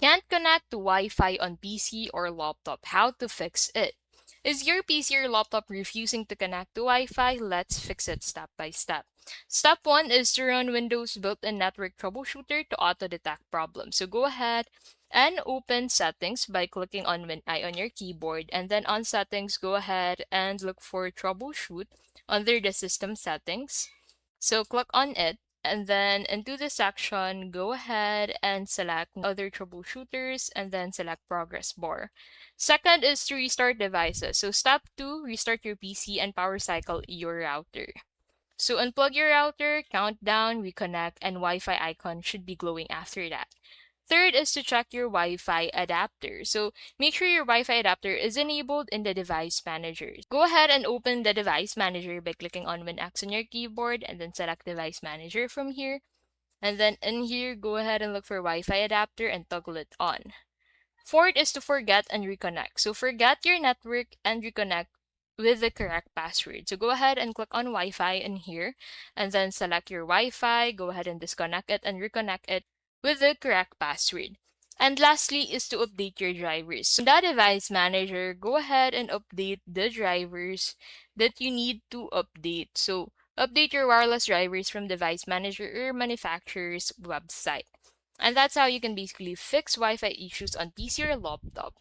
Can't connect to Wi-Fi on PC or laptop. How to fix it? Is your PC or laptop refusing to connect to Wi-Fi? Let's fix it step by step. Step 1 is to run Windows built-in network troubleshooter to auto-detect problems. So go ahead and open settings by clicking on Win I on your keyboard, and then on settings, go ahead and look for troubleshoot under the system settings. So click on it, and then into the section, go ahead and select other troubleshooters and then select progress bar. Second is to restart devices. So step 2, restart your PC and power cycle your router. So unplug your router, count down, reconnect, and Wi-Fi icon should be glowing after that. Third is to check your Wi-Fi adapter. So make sure your Wi-Fi adapter is enabled in the device manager. Go ahead and open the device manager by clicking on WinX on your keyboard and then select device manager from here. And then in here, go ahead and look for Wi-Fi adapter and toggle it on. Fourth is to forget and reconnect. So forget your network and reconnect with the correct password. So go ahead and click on Wi-Fi in here and then select your Wi-Fi, go ahead and disconnect it and reconnect it with the correct password. And lastly is to update your drivers. So in the device manager, go ahead and update the drivers that you need to update. So update your wireless drivers from device manager or manufacturer's website. And that's how you can basically fix Wi-Fi issues on PC or laptop.